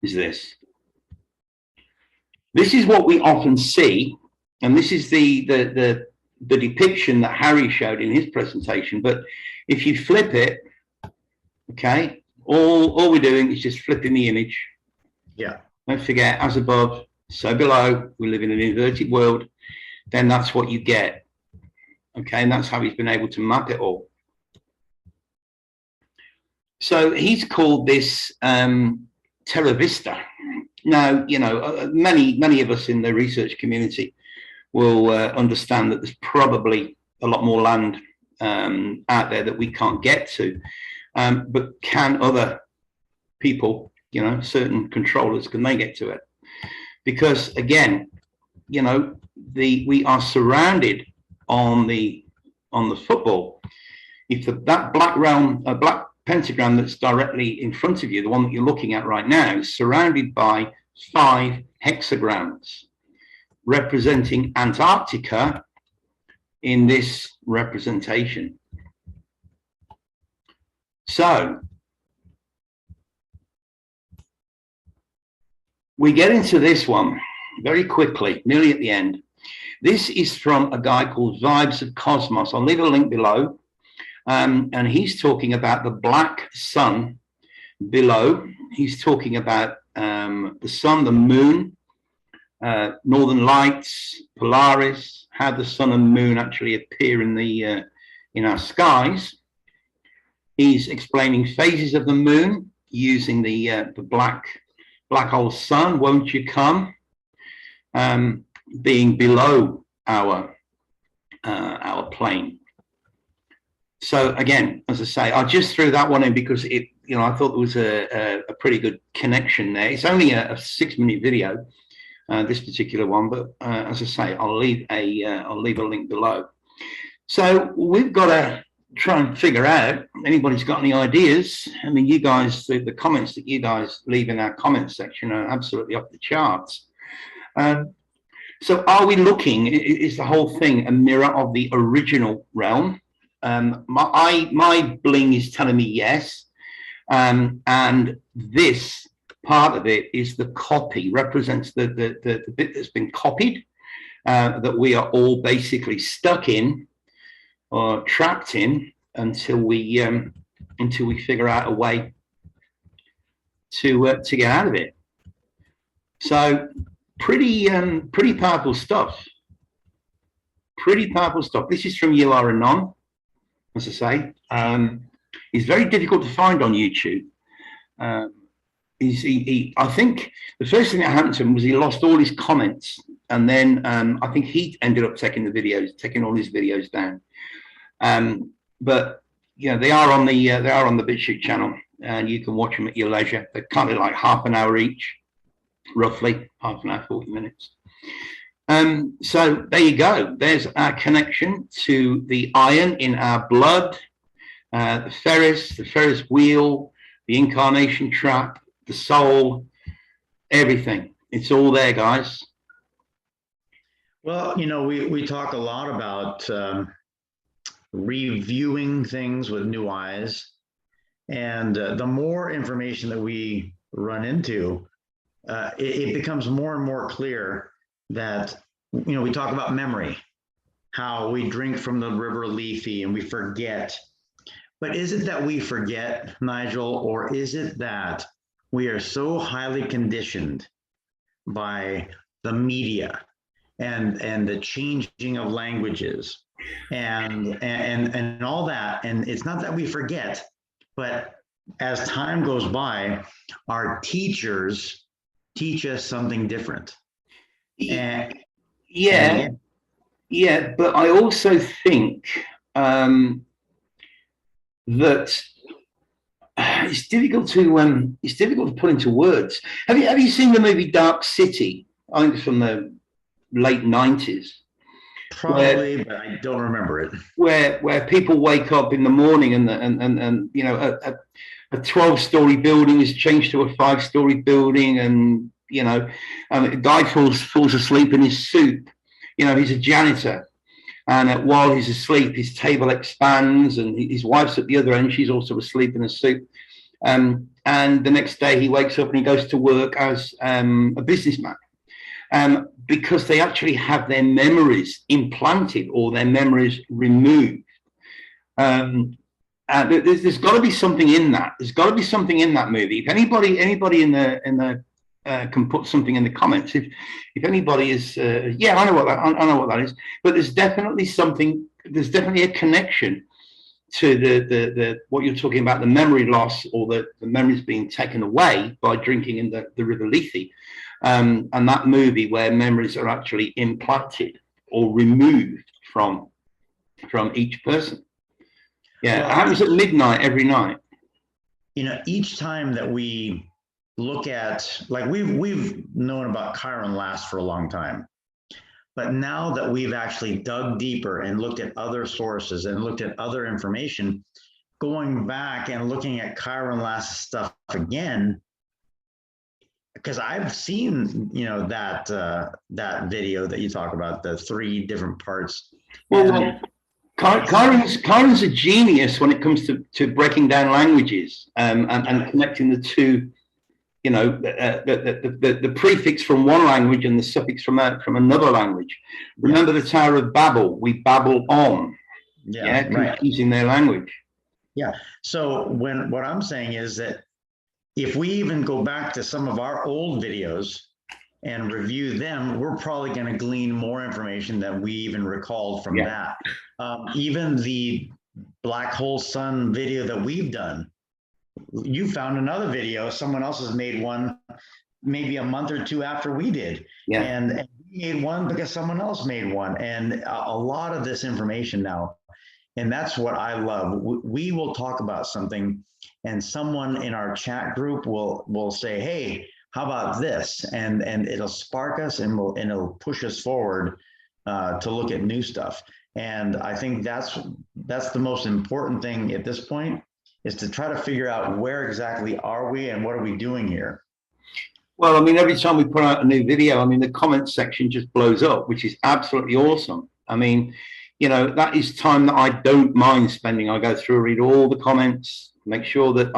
Is this. This is what we often see, and this is the depiction that Harry showed in his presentation. But if you flip it, okay, all we're doing is just flipping the image. Yeah. Don't forget, as above, so below. We live in an inverted world. Then that's what you get. Okay, and that's how he's been able to map it all. So he's called this Terra Vista. Now, you know, many of us in the research community will understand that there's probably a lot more land out there that we can't get to. But can other people, you know, certain controllers, can they get to it? Because again, you know, we are surrounded on the football. If that black realm, black pentagram that's directly in front of you, the one that you're looking at right now, is surrounded by 5 hexagrams representing Antarctica in this representation. So we get into this one very quickly, nearly at the end. This is from a guy called Vibes of Cosmos. I'll leave a link below. And he's talking about the black sun below. He's talking about the sun, the moon, northern lights, Polaris, how the sun and moon actually appear in our skies. He's explaining phases of the moon using the black hole sun, won't you come, being below our plane. So again, as I say, I just threw that one in because it, you know, I thought there was a pretty good connection there. It's only a 6-minute video, this particular one, but as I say, I'll leave a link below. So we've got to try and figure out, anybody's got any ideas? I mean, you guys, the comments that you guys leave in our comments section are absolutely off the charts. So are we looking, is the whole thing a mirror of the original realm? My bling is telling me yes. And this part of it is the copy, represents the bit that's been copied, that we are all basically stuck in trapped in until we figure out a way to get out of it. So pretty powerful stuff. Pretty powerful stuff. This is from You Are Anon, as I say. He's very difficult to find on YouTube. I think the first thing that happened to him was he lost all his comments, and then I think he ended up taking all his videos down. But yeah, they are on the BitChute channel, and you can watch them at your leisure. They're kind of like half an hour each, roughly half an hour, 40 minutes. So there you go. There's our connection to the iron in our blood, the Ferris wheel, the incarnation trap, the soul, everything. It's all there, guys. Well, you know, we talk a lot about reviewing things with new eyes, and the more information that we run into, it becomes more and more clear that, you know, we talk about memory, how we drink from the river Lethe and we forget. But is it that we forget, Nigel, or is it that we are so highly conditioned by the media and the changing of languages and all that? And it's not that we forget, but as time goes by, our teachers teach us something different. Yeah, but I also think that it's difficult to put into words. Have you seen the movie Dark City? I think it's from the late 90s. Probably, but I don't remember it. Where people wake up in the morning and you know, a 12-story building is changed to a 5-story building, and you know, a guy falls asleep in his soup. You know, he's a janitor, and while he's asleep, his table expands, and his wife's at the other end. She's also asleep in a soup. And the next day, he wakes up and he goes to work as a businessman, because they actually have their memories implanted or their memories removed. There's got to be something in that. There's got to be something in that movie. If anybody in the can put something in the comments. If anybody is, yeah, I know what that is. But there's definitely something. There's definitely a connection to the what you're talking about, the memory loss or the memories being taken away by drinking in the river Lethe, and that movie where memories are actually implanted or removed from each person. Yeah, well, it happens at midnight every night. You know, each time that we look at, like we've known about Chiron Last for a long time, but now that we've actually dug deeper and looked at other sources and looked at other information, going back and looking at Chiron Last stuff again, because I've seen, you know, that video that you talk about, the 3 different parts. Well, Chiron's a genius when it comes to breaking down languages and connecting the two. You know, the prefix from one language and the suffix from another language. Remember the Tower of Babel? We babble on. Yeah, right. Using their language. Yeah. So what I'm saying is that if we even go back to some of our old videos and review them, we're probably going to glean more information than we even recalled from that. Even the Black Hole Sun video that we've done. You found another video, someone else has made one maybe a month or 2 after we did. Yeah. And we made one because someone else made one. And a lot of this information now, and that's what I love. We will talk about something and someone in our chat group will say, hey, how about this? And it'll spark us and it'll push us forward to look at new stuff. And I think that's the most important thing at this point, is to try to figure out where exactly are we and what are we doing here. Well, I mean, every time we put out a new video, I mean, the comment section just blows up, which is absolutely awesome. I mean, you know, that is time that I don't mind spending. I go through, read all the comments, make sure that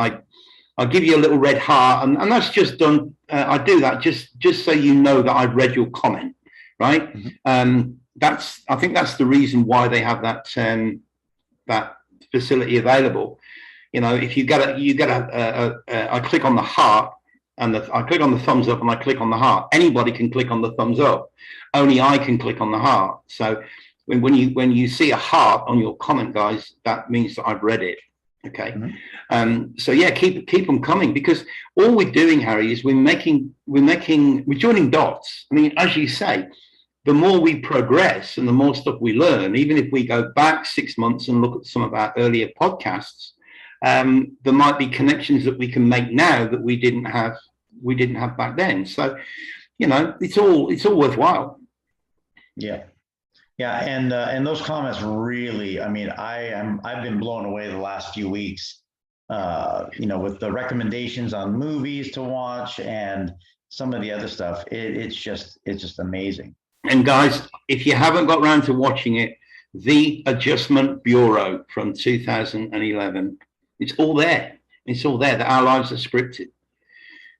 I'll give you a little red heart, and that's just done. I do that just so you know that I've read your comment, right? Mm-hmm. I think that's the reason why they have that that facility available. You know, if you get I click on the heart, and I click on the thumbs up, and I click on the heart. Anybody can click on the thumbs up. Only I can click on the heart. So when you see a heart on your comment, guys, that means that I've read it. Okay. Mm-hmm. So yeah, keep them coming, because all we're doing, Harry, is we're joining dots. I mean, as you say, the more we progress and the more stuff we learn, even if we go back 6 months and look at some of our earlier podcasts, there might be connections that we can make now that we didn't have back then. So, you know, it's all worthwhile. Yeah. Yeah, and those comments really, I mean, I've been blown away the last few weeks, you know, with the recommendations on movies to watch and some of the other stuff. It's just amazing. And guys, if you haven't got around to watching it, The Adjustment Bureau from 2011, it's all there. It's all there, that our lives are scripted.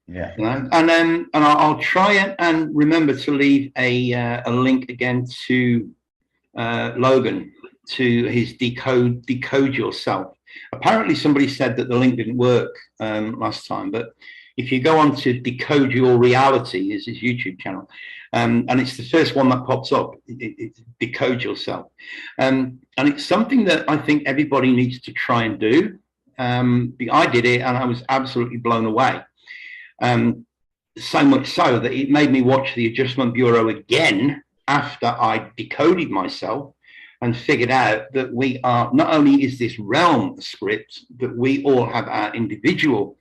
Yeah. You know? And I'll try and remember to leave a link again to Logan, to his decode yourself. Apparently somebody said that the link didn't work last time, but if you go on to Decode Your Reality, is his YouTube channel, and it's the first one that pops up, it's Decode Yourself, and it's something that I think everybody needs to try and do. I did it and I was absolutely blown away, so much so that it made me watch The Adjustment Bureau again after I decoded myself and figured out that we are, not only is this realm a script, but we all have our individual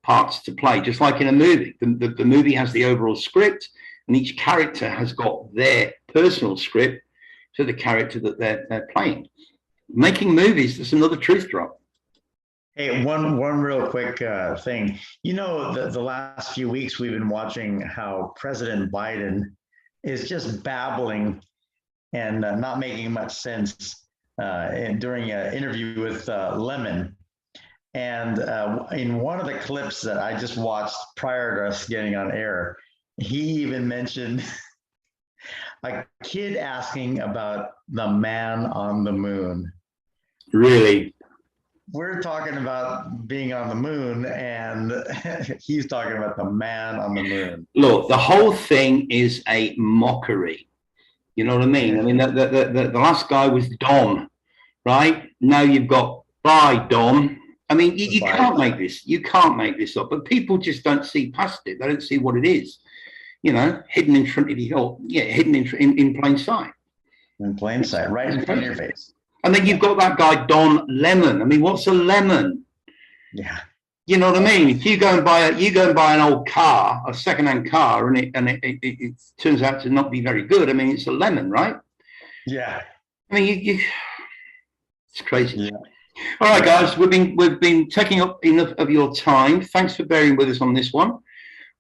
parts to play, just like in a movie. The movie has the overall script, and each character has got their personal script to the character that they're playing. Making movies, that's another truth drop. Hey, one real quick thing. You know, the last few weeks we've been watching how President Biden is just babbling and not making much sense during an interview with Lemon. And in one of the clips that I just watched prior to us getting on air, he even mentioned a kid asking about the man on the moon. Really? We're talking about being on the moon, and he's talking about the man on the moon. Look, the whole thing is a mockery. You know what I mean? I mean, the last guy was Don, right? Now you've got Bye Don. I mean, you can't make this. You can't make this up. But people just don't see past it. They don't see what it is. You know, hidden in front of you, or hidden in plain sight. In plain sight, right in front of your face. And then you've got that guy Don Lemon. I mean, what's a lemon? Yeah. You know what I mean? If you go and buy an old car, a secondhand car, and it turns out to not be very good, I mean, it's a lemon, right? Yeah. I mean, it's crazy. Yeah. All right, guys, we've been taking up enough of your time. Thanks for bearing with us on this one.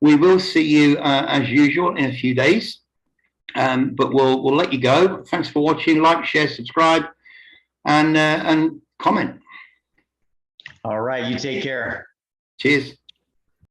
We will see you as usual in a few days, but we'll let you go. Thanks for watching. Like, share, subscribe, and comment. All right, you take care. Cheers.